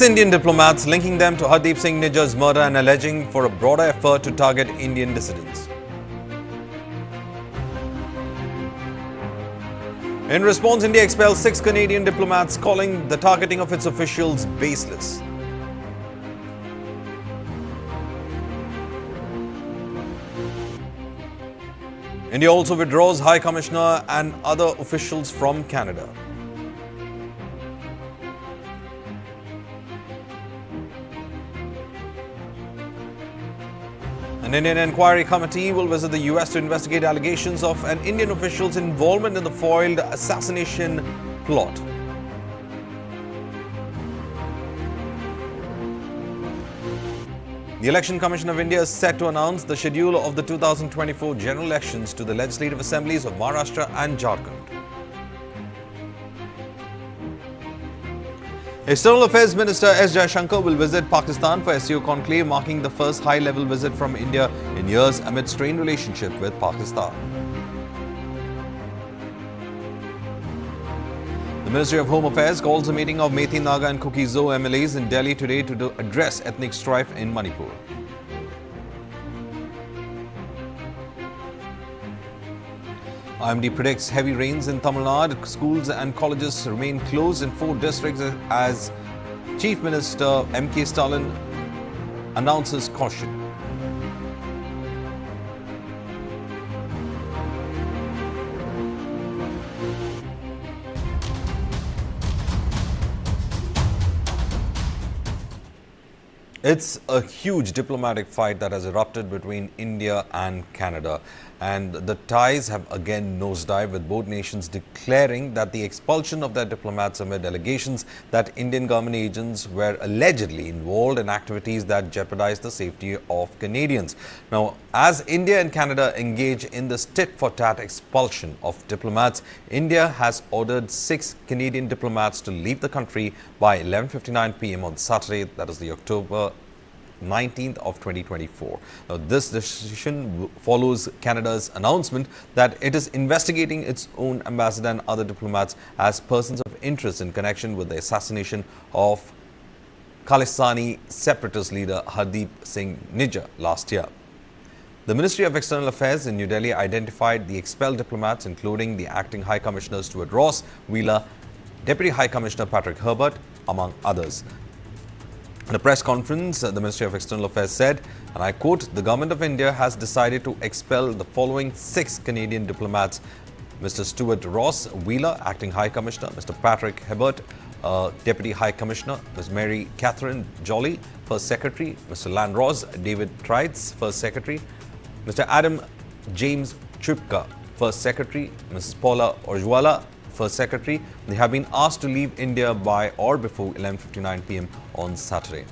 Indian diplomats linking them to Hardeep Singh Nijjar's murder and alleging for a broader effort to target Indian dissidents. In response, India expelled 6 Canadian diplomats, calling the targeting of its officials baseless. India also withdraws High Commissioner and other officials from Canada. An Indian inquiry committee will visit the US to investigate allegations of an Indian official's involvement in the foiled assassination plot. The Election Commission of India is set to announce the schedule of the 2024 general elections to the Legislative Assemblies of Maharashtra and Jharkhand. External Affairs Minister S. Jaishankar will visit Pakistan for SCO conclave, marking the first high-level visit from India in years amid strained relationship with Pakistan. The Ministry of Home Affairs calls a meeting of Methi, Naga and Kuki Zo MLAs in Delhi today to address ethnic strife in Manipur. IMD predicts heavy rains in Tamil Nadu. Schools and colleges remain closed in 4 districts as Chief Minister M.K. Stalin announces caution. It's a huge diplomatic fight that has erupted between India and Canada, and the ties have again nosedived, with both nations declaring that the expulsion of their diplomats amid allegations that Indian government agents were allegedly involved in activities that jeopardized the safety of Canadians. Now, as India and Canada engage in this tit-for-tat expulsion of diplomats, India has ordered 6 Canadian diplomats to leave the country by 11:59 p.m. on Saturday, that is the October 19th of 2024. Now, this decision follows Canada's announcement that it is investigating its own ambassador and other diplomats as persons of interest in connection with the assassination of Khalistani separatist leader Hardeep Singh Nijjar last year. The Ministry of External Affairs in New Delhi identified the expelled diplomats, including the acting High Commissioner Stewart Ross Wheeler, Deputy High Commissioner Patrick Hebert, among others. In a press conference, the Ministry of External Affairs said, and I quote, "The Government of India has decided to expel the following 6 Canadian diplomats: Mr. Stewart Ross Wheeler, Acting High Commissioner; Mr. Patrick Hebert, Deputy High Commissioner; Ms. Mary Catherine Jolly, First Secretary; Mr. Landros David Trites, First Secretary; Mr. Adam James Chupka, First Secretary; Mrs. Paula Orjwala, First Secretary. They have been asked to leave India by or before 11:59 p.m. on Saturday.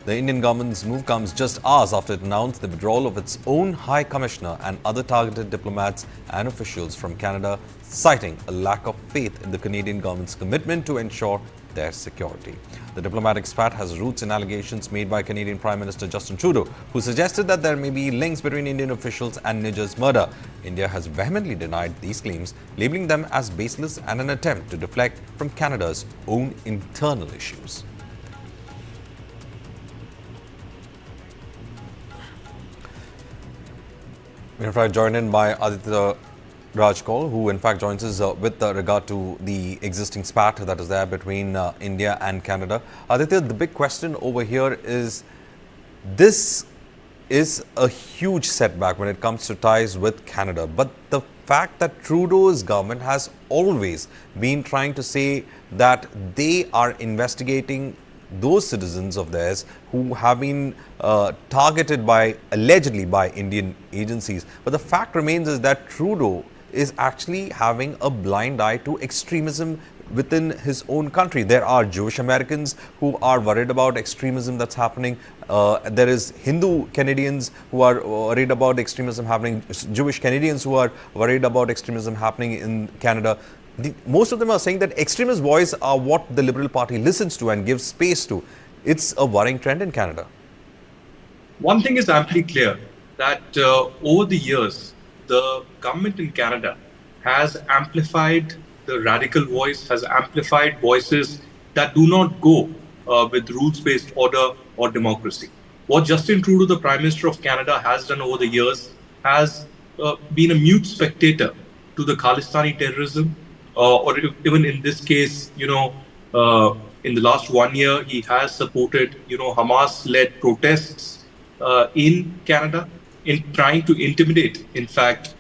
The Indian government's move comes just hours after it announced the withdrawal of its own High Commissioner and other targeted diplomats and officials from Canada, citing a lack of faith in the Canadian government's commitment to ensure their security. The diplomatic spat has roots in allegations made by Canadian Prime Minister Justin Trudeau, who suggested that there may be links between Indian officials and Nijjar's murder. India has vehemently denied these claims, labeling them as baseless and an attempt to deflect from Canada's own internal issues. We're in fact joined in by Aditya Rajkol, who in fact joins us with regard to the existing spat that is there between India and Canada. Aditya, the big question over here is, this is a huge setback when it comes to ties with Canada. But the fact that Trudeau's government has always been trying to say that they are investigating those citizens of theirs who have been targeted by, allegedly by Indian agencies. But the fact remains is that Trudeau is actually having a blind eye to extremism within his own country. There are Jewish Americans who are worried about extremism that's happening. There is Hindu Canadians who are worried about extremism happening, Jewish Canadians who are worried about extremism happening in Canada. Most of them are saying that extremist voices are what the Liberal Party listens to and gives space to. It's a worrying trend in Canada. One thing is amply clear, that over the years, the government in Canada has amplified the radical voice, has amplified voices that do not go with rules-based order or democracy. What Justin Trudeau, the Prime Minister of Canada, has done over the years has been a mute spectator to the Khalistani terrorism, or even in this case, in the last 1 year, he has supported, Hamas-led protests in Canada in trying to intimidate, in fact.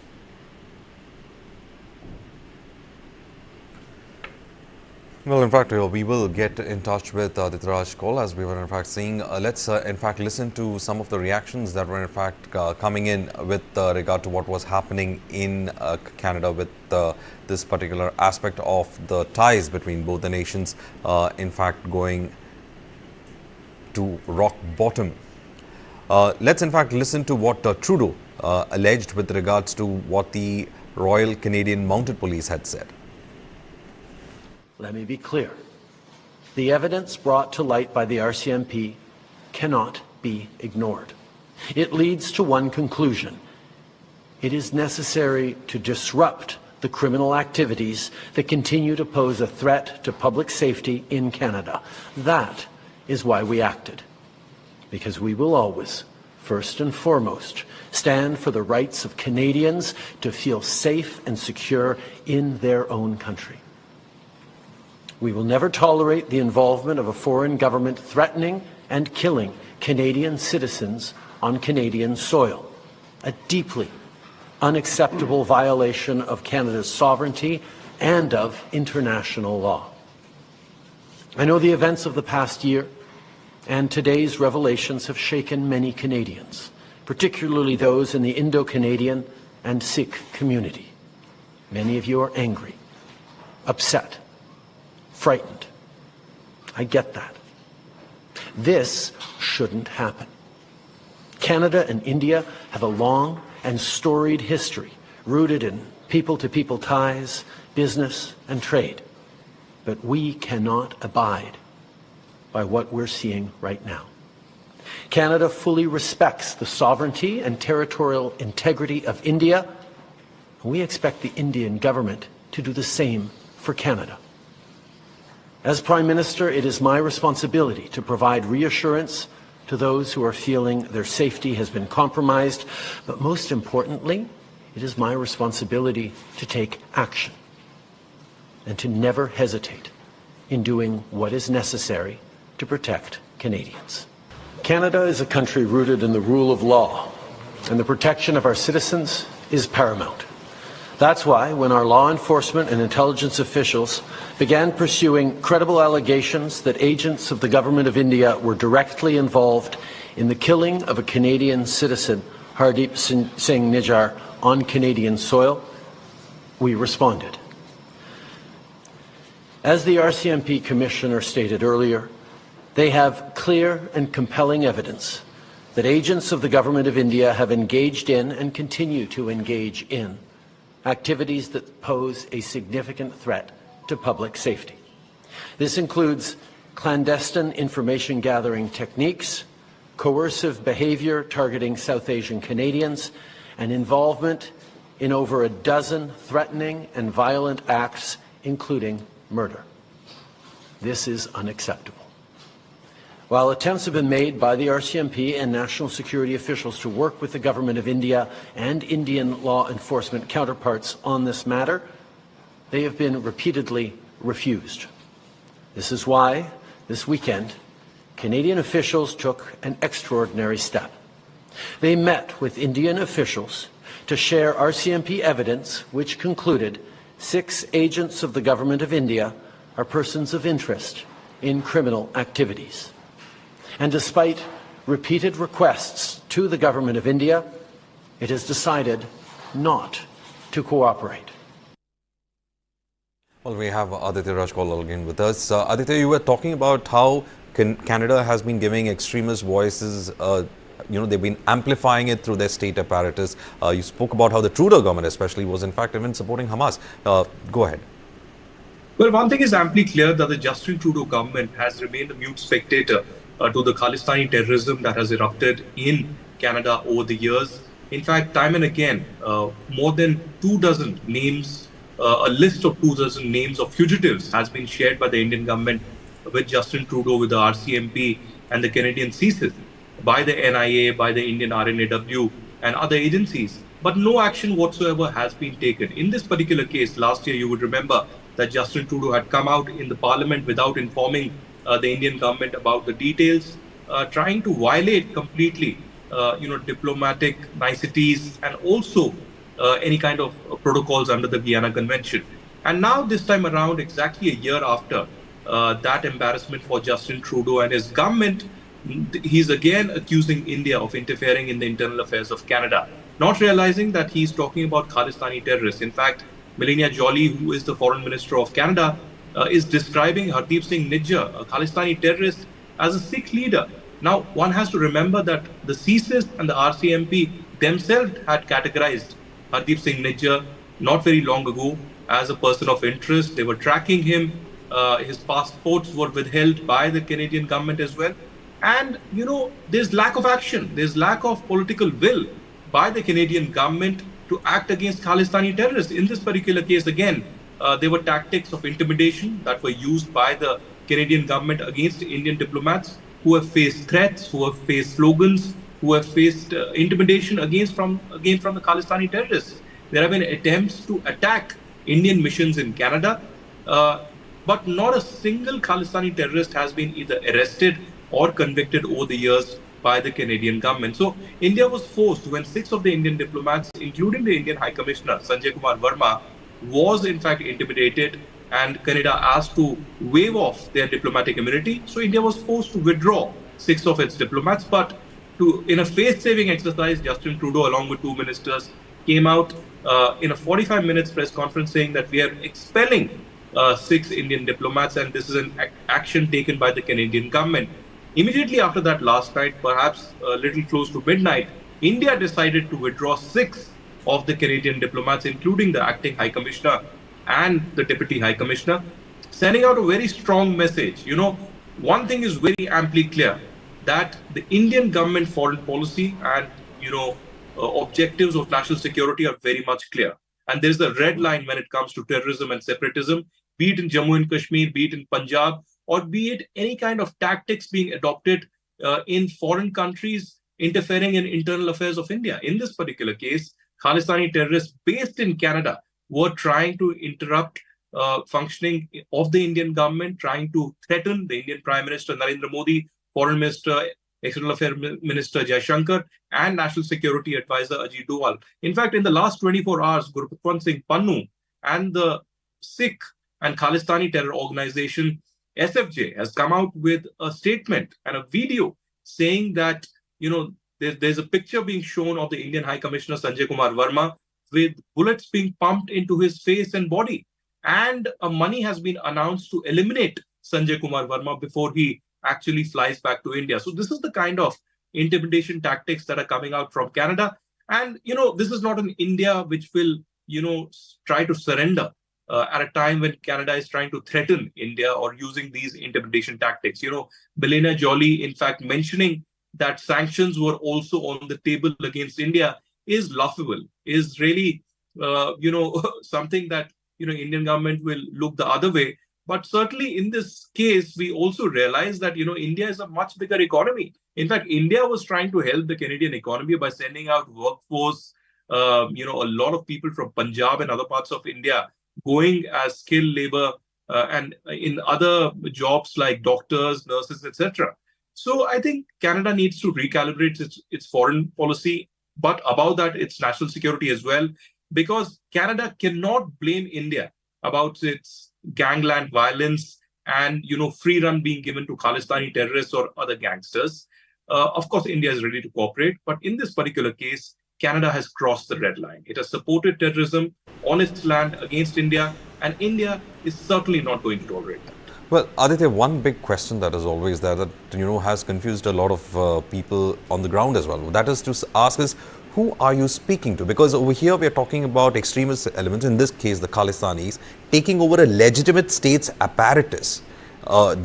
Well, in fact, we will get in touch with Ditraj Kaul, as we were in fact seeing. Let's in fact listen to some of the reactions that were in fact coming in with regard to what was happening in Canada with this particular aspect of the ties between both the nations, in fact going to rock bottom. Let's in fact listen to what Trudeau alleged with regards to what the Royal Canadian Mounted Police had said. Let me be clear. The evidence brought to light by the RCMP cannot be ignored. It leads to one conclusion. It is necessary to disrupt the criminal activities that continue to pose a threat to public safety in Canada. That is why we acted. Because we will always, first and foremost, stand for the rights of Canadians to feel safe and secure in their own country. We will never tolerate the involvement of a foreign government threatening and killing Canadian citizens on Canadian soil, a deeply unacceptable violation of Canada's sovereignty and of international law. I know the events of the past year and today's revelations have shaken many Canadians, particularly those in the Indo-Canadian and Sikh community. Many of you are angry, upset, frightened. I get that. This shouldn't happen. Canada and India have a long and storied history rooted in people-to-people ties, business and trade. But we cannot abide by what we're seeing right now. Canada fully respects the sovereignty and territorial integrity of India, and we expect the Indian government to do the same for Canada. As Prime Minister, it is my responsibility to provide reassurance to those who are feeling their safety has been compromised, but most importantly, it is my responsibility to take action and to never hesitate in doing what is necessary to protect Canadians. Canada is a country rooted in the rule of law, and the protection of our citizens is paramount. That's why, when our law enforcement and intelligence officials began pursuing credible allegations that agents of the Government of India were directly involved in the killing of a Canadian citizen, Hardeep Singh Nijjar, on Canadian soil, we responded. As the RCMP Commissioner stated earlier, they have clear and compelling evidence that agents of the Government of India have engaged in and continue to engage in activities that pose a significant threat to public safety. This includes clandestine information gathering techniques, coercive behavior targeting South Asian Canadians, and involvement in over a dozen threatening and violent acts, including murder. This is unacceptable. While attempts have been made by the RCMP and national security officials to work with the Government of India and Indian law enforcement counterparts on this matter, they have been repeatedly refused. This is why, this weekend, Canadian officials took an extraordinary step. They met with Indian officials to share RCMP evidence which concluded 6 agents of the Government of India are persons of interest in criminal activities. And despite repeated requests to the Government of India, it has decided not to cooperate. Well, we have Aditya Rajgopal again with us. Aditya, you were talking about how Canada has been giving extremist voices, they've been amplifying it through their state apparatus. You spoke about how the Trudeau government especially was in fact even supporting Hamas. Go ahead. Well, one thing is amply clear that the Justin Trudeau government has remained a mute spectator to the Khalistani terrorism that has erupted in Canada over the years. In fact, time and again, more than 24 names, a list of 24 names of fugitives has been shared by the Indian government with Justin Trudeau, with the RCMP and the Canadian CSIS, by the NIA, by the Indian RNAW and other agencies. But no action whatsoever has been taken. In this particular case, last year, you would remember that Justin Trudeau had come out in the parliament without informing the Indian government about the details, trying to violate completely, diplomatic niceties and also any kind of protocols under the Vienna Convention. And now, this time around, exactly a year after that embarrassment for Justin Trudeau and his government, he's again accusing India of interfering in the internal affairs of Canada, not realizing that he's talking about Khalistani terrorists. In fact, Melania Joly, who is the foreign minister of Canada, is describing Hardeep Singh Nijjar, a Khalistani terrorist, as a Sikh leader. Now, one has to remember that the CSIS and the RCMP themselves had categorized Hardeep Singh Nijjar not very long ago as a person of interest. They were tracking him. His passports were withheld by the Canadian government as well. And, there's lack of action. There's lack of political will by the Canadian government to act against Khalistani terrorists. In this particular case, again, there were tactics of intimidation that were used by the Canadian government against Indian diplomats who have faced threats, who have faced slogans, who have faced intimidation again from the Khalistani terrorists. There have been attempts to attack Indian missions in Canada, but not a single Khalistani terrorist has been either arrested or convicted over the years by the Canadian government. So India was forced, when 6 of the Indian diplomats, including the Indian High Commissioner, Sanjay Kumar Verma, was in fact intimidated, and Canada asked to waive off their diplomatic immunity. So India was forced to withdraw 6 of its diplomats. But in a face-saving exercise, Justin Trudeau, along with 2 ministers, came out in a 45 minutes press conference saying that we are expelling 6 Indian diplomats, and this is an action taken by the Canadian government. Immediately after that last night, perhaps a little close to midnight, India decided to withdraw 6 of the Canadian diplomats, including the acting High Commissioner and the Deputy High Commissioner, sending out a very strong message. One thing is very amply clear, that the Indian government foreign policy and, objectives of national security are very much clear. And there's a red line when it comes to terrorism and separatism, be it in Jammu and Kashmir, be it in Punjab, or be it any kind of tactics being adopted in foreign countries interfering in internal affairs of India. In this particular case, Khalistani terrorists based in Canada were trying to interrupt functioning of the Indian government, trying to threaten the Indian Prime Minister Narendra Modi, Foreign Minister, External Affairs Minister Jaishankar, and National Security Advisor Ajit Doval. In fact, in the last 24 hours, Gurpatwant Singh Pannu and the Sikh and Khalistani terror organization SFJ has come out with a statement and a video saying that, there's a picture being shown of the Indian High Commissioner Sanjay Kumar Verma with bullets being pumped into his face and body. And money has been announced to eliminate Sanjay Kumar Verma before he actually flies back to India. So this is the kind of intimidation tactics that are coming out from Canada. And, this is not an India which will, try to surrender at a time when Canada is trying to threaten India or using these intimidation tactics. Melania Joly, in fact, mentioning that sanctions were also on the table against India is laughable, is really, something that, Indian government will look the other way. But certainly in this case, we also realize that, India is a much bigger economy. In fact, India was trying to help the Canadian economy by sending out workforce, a lot of people from Punjab and other parts of India going as skilled labor and in other jobs like doctors, nurses, etc. So I think Canada needs to recalibrate its foreign policy, but above that, its national security as well, because Canada cannot blame India about its gangland violence and, free run being given to Khalistani terrorists or other gangsters. Of course, India is ready to cooperate, but in this particular case, Canada has crossed the red line. It has supported terrorism on its land against India, and India is certainly not going to tolerate that. Well, Aditya, one big question that is always there that, has confused a lot of people on the ground as well. That is to ask is, who are you speaking to? Because over here we are talking about extremist elements, in this case the Khalistanis, taking over a legitimate state's apparatus.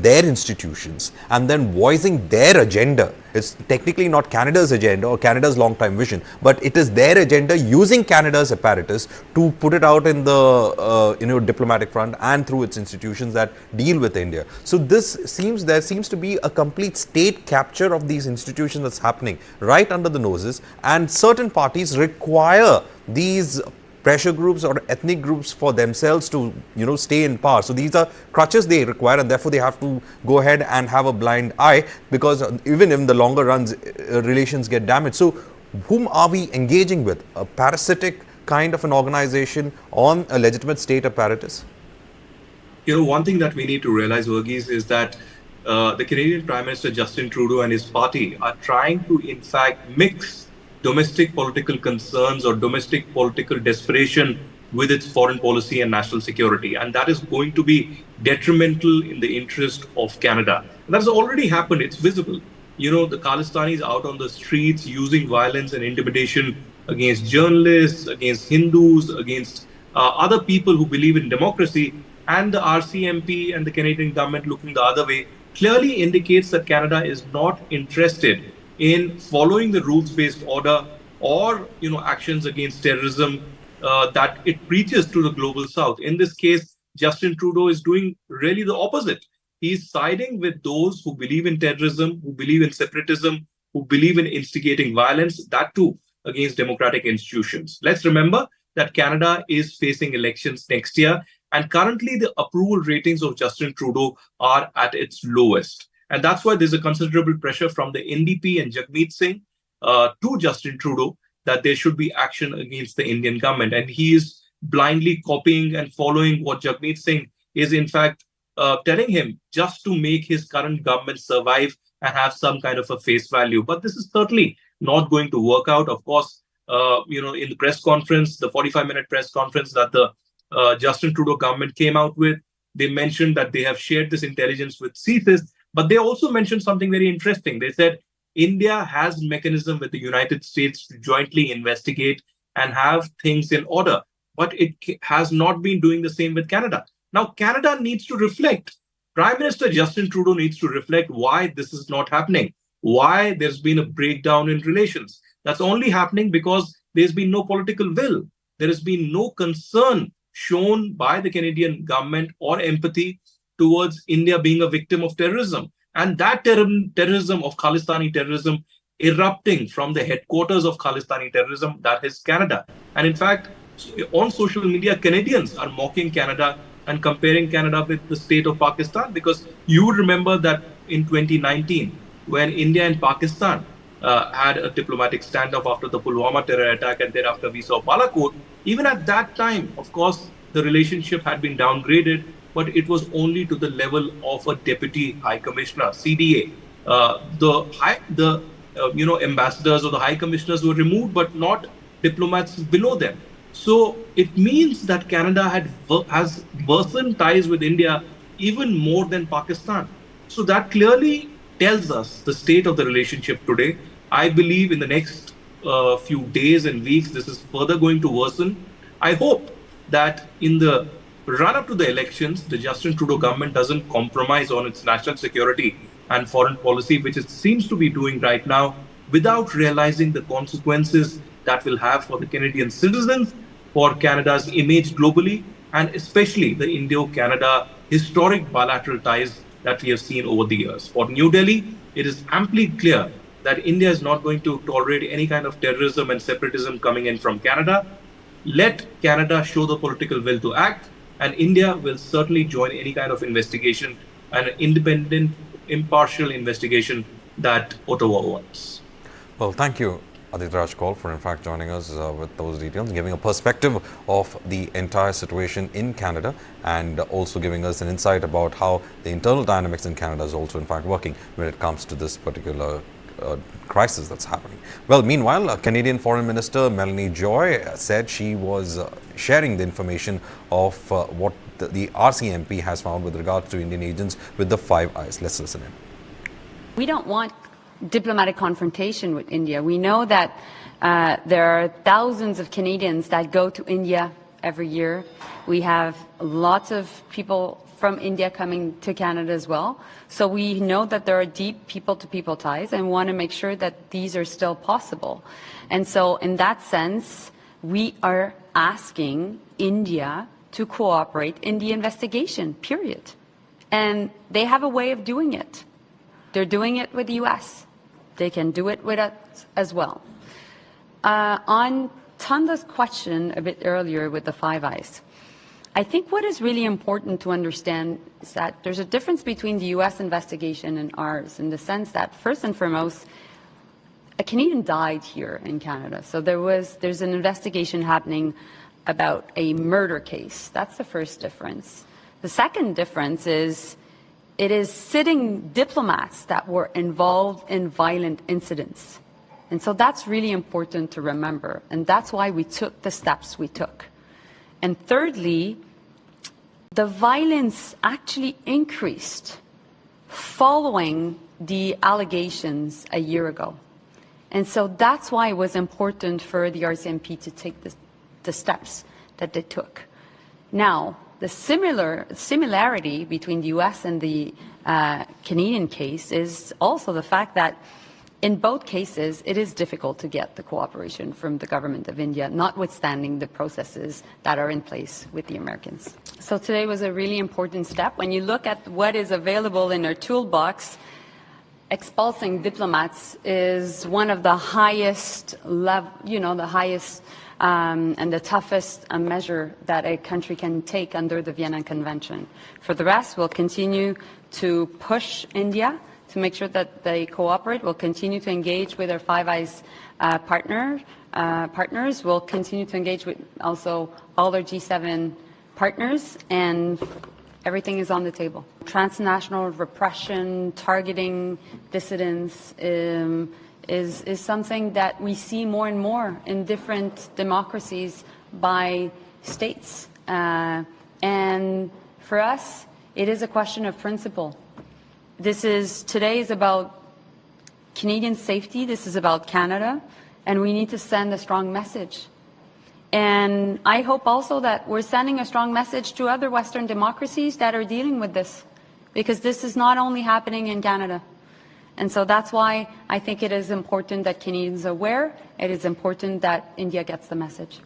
their institutions and then voicing their agenda. It's technically not Canada's agenda or Canada's long-term vision, but it is their agenda using Canada's apparatus to put it out in the diplomatic front and through its institutions that deal with India. So there seems to be a complete state capture of these institutions that's happening right under the noses, and certain parties require these pressure groups or ethnic groups for themselves to stay in power. So these are crutches they require, and therefore they have to go ahead and have a blind eye, because even in the longer runs relations get damaged. So whom are we engaging with? A parasitic kind of an organization on a legitimate state apparatus? One thing that we need to realize, Verghese, is that the Canadian Prime Minister Justin Trudeau and his party are trying to in fact mix domestic political concerns or domestic political desperation with its foreign policy and national security. And that is going to be detrimental in the interest of Canada. And that's already happened. It's visible. The Khalistanis out on the streets using violence and intimidation against journalists, against Hindus, against other people who believe in democracy, and the RCMP and the Canadian government looking the other way clearly indicates that Canada is not interested in following the rules-based order or actions against terrorism that it preaches to the global south. In this case, Justin Trudeau is doing really the opposite. He's siding with those who believe in terrorism, who believe in separatism, who believe in instigating violence, that too against democratic institutions. Let's remember that Canada is facing elections next year, and currently the approval ratings of Justin Trudeau are at its lowest. And that's why there's a considerable pressure from the NDP and Jagmeet Singh to Justin Trudeau that there should be action against the Indian government. And he is blindly copying and following what Jagmeet Singh is in fact telling him, just to make his current government survive and have some kind of a face value. But this is certainly not going to work out. Of course, in the press conference, the 45-minute press conference that the Justin Trudeau government came out with, they mentioned that they have shared this intelligence with CSIS. But they also mentioned something very interesting. They said India has mechanism with the United States to jointly investigate and have things in order, but it has not been doing the same with Canada. Now, Canada needs to reflect. Prime Minister Justin Trudeau needs to reflect why this is not happening, why there's been a breakdown in relations. That's only happening because there's been no political will. There has been no concern shown by the Canadian government or empathy towards India being a victim of terrorism. And that terrorism of Khalistani terrorism erupting from the headquarters of Khalistani terrorism, that is Canada. And in fact, on social media, Canadians are mocking Canada and comparing Canada with the state of Pakistan, because you would remember that in 2019, when India and Pakistan had a diplomatic standoff after the Pulwama terror attack, and thereafter we saw Balakot, even at that time, of course, the relationship had been downgraded, but it was only to the level of a deputy high commissioner, CDA. The ambassadors or the high commissioners were removed, but not diplomats below them. So it means that Canada has worsened ties with India even more than Pakistan. So that clearly tells us the state of the relationship today. I believe in the next few days and weeks, this is further going to worsen. I hope that in the run-up to the elections, the Justin Trudeau government doesn't compromise on its national security and foreign policy, which it seems to be doing right now, without realizing the consequences that will have for the Canadian citizens, for Canada's image globally, and especially the Indo-Canada historic bilateral ties that we have seen over the years. For New Delhi, it is amply clear that India is not going to tolerate any kind of terrorism and separatism coming in from Canada. Let Canada show the political will to act, and India will certainly join any kind of investigation, an independent, impartial investigation that Ottawa wants. Well, thank you, Aditya Raj Kaul, for in fact joining us with those details, giving a perspective of the entire situation in Canada, and also giving us an insight about how the internal dynamics in Canada is also in fact working when it comes to this particular crisis that's happening. Well, meanwhile, Canadian Foreign Minister Melanie Joy said she was sharing the information of what the RCMP has found with regards to Indian agents with the 5 eyes. Let's listen in. We don't want diplomatic confrontation with India. We know that there are thousands of Canadians that go to India every year. We have lots of people from India coming to Canada as well. So we know that there are deep people-to-people ties and want to make sure that these are still possible. And so in that sense, we are asking India to cooperate in the investigation, period. And they have a way of doing it. They're doing it with the U.S. They can do it with us as well. On Tanda's question a bit earlier with the Five Eyes, I think what is really important to understand is that there's a difference between the U.S. investigation and ours, in the sense that, first and foremost, a Canadian died here in Canada. So there's an investigation happening about a murder case. That's the first difference. The second difference is it is sitting diplomats that were involved in violent incidents. And so that's really important to remember. And that's why we took the steps we took. And thirdly, the violence actually increased following the allegations a year ago. And so that's why it was important for the RCMP to take the steps that they took. Now, the similarity between the US and the Canadian case is also the fact that in both cases, it is difficult to get the cooperation from the government of India, notwithstanding the processes that are in place with the Americans. So today was a really important step. When you look at what is available in our toolbox, expulsing diplomats is one of the highest level, the highest and the toughest measure that a country can take under the Vienna Convention. For the rest, we'll continue to push India to make sure that they cooperate. We'll continue to engage with our Five Eyes partners. We'll continue to engage with also all our G7 partners, and everything is on the table. Transnational repression, targeting dissidents is something that we see more and more in different democracies by states. And for us, it is a question of principle. Today is about Canadian safety, this is about Canada, and we need to send a strong message. And I hope also that we're sending a strong message to other Western democracies that are dealing with this, because this is not only happening in Canada. And so that's why I think it is important that Canadians are aware. It is important that India gets the message.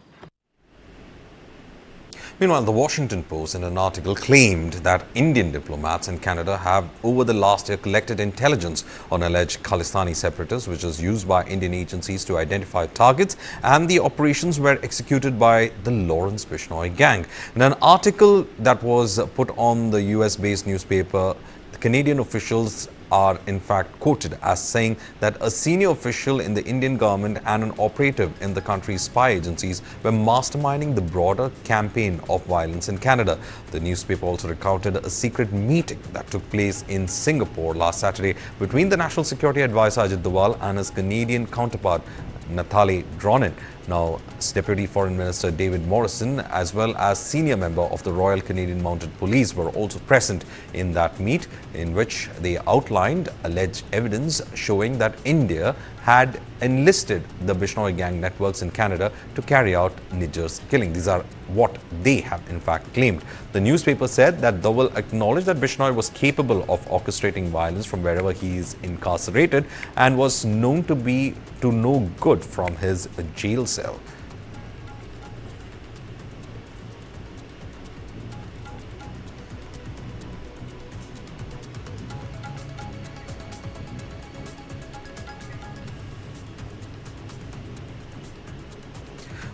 Meanwhile, the Washington Post, in an article, claimed that Indian diplomats in Canada have, over the last year, collected intelligence on alleged Khalistani separatists, which is used by Indian agencies to identify targets, and the operations were executed by the Lawrence Bishnoi gang. In an article that was put on the US-based newspaper, the Canadian officials are in fact quoted as saying that a senior official in the Indian government and an operative in the country's spy agencies were masterminding the broader campaign of violence in Canada. The newspaper also recounted a secret meeting that took place in Singapore last Saturday between the National Security Advisor Ajit Doval and his Canadian counterpart Nathalie Dronin. Now, Deputy Foreign Minister David Morrison, as well as senior member of the Royal Canadian Mounted Police, were also present in that meet, in which they outlined alleged evidence showing that India had enlisted the Bishnoi gang networks in Canada to carry out Nijjar's killing. These are what they have in fact claimed. The newspaper said that Doval acknowledged that Bishnoi was capable of orchestrating violence from wherever he is incarcerated and was known to be to no good from his jail cell.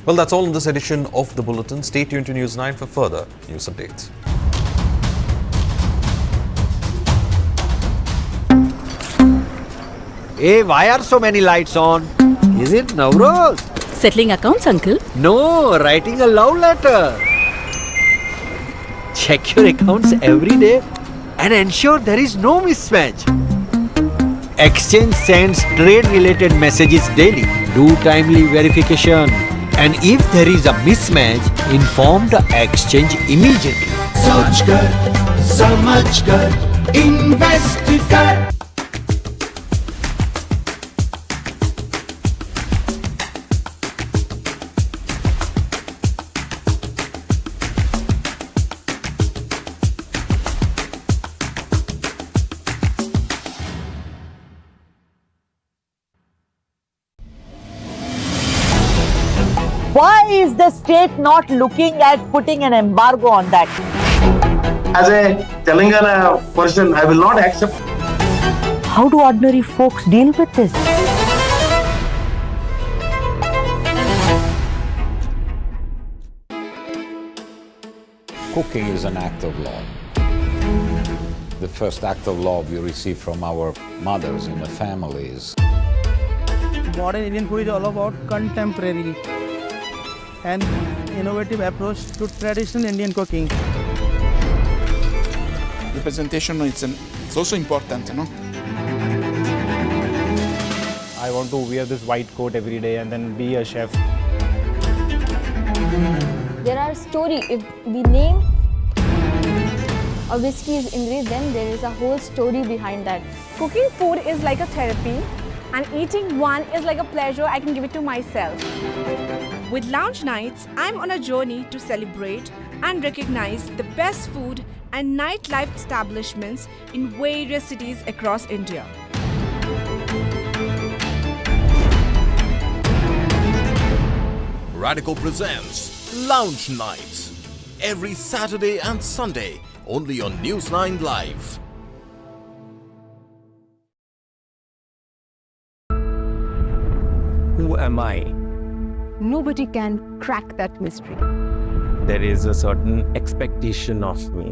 Well, that's all in this edition of The Bulletin. Stay tuned to News 9 for further news updates. Hey, why are so many lights on? Is it Navroz? Settling accounts, uncle? No, writing a love letter. Check your accounts every day and ensure there is no mismatch. Exchange sends trade-related messages daily. Do timely verification. And if there is a mismatch, inform the exchange immediately. सोच कर, समझ कर, invest कर। Why is the state not looking at putting an embargo on that? As a Telangana person, I will not accept. How do ordinary folks deal with this? Cooking is an act of love. The first act of love you receive from our mothers in the families. Modern Indian food is all about contemporary and innovative approach to traditional Indian cooking. Representation it's also important, no? I want to wear this white coat every day and then be a chef. There are stories. If the name of whiskey is Indri, then there is a whole story behind that. Cooking food is like a therapy, and eating one is like a pleasure I can give it to myself. With Lounge Nights, I'm on a journey to celebrate and recognize the best food and nightlife establishments in various cities across India. Radical presents Lounge Nights every Saturday and Sunday only on News9 Live. Who am I? Nobody can crack that mystery. There is a certain expectation of me.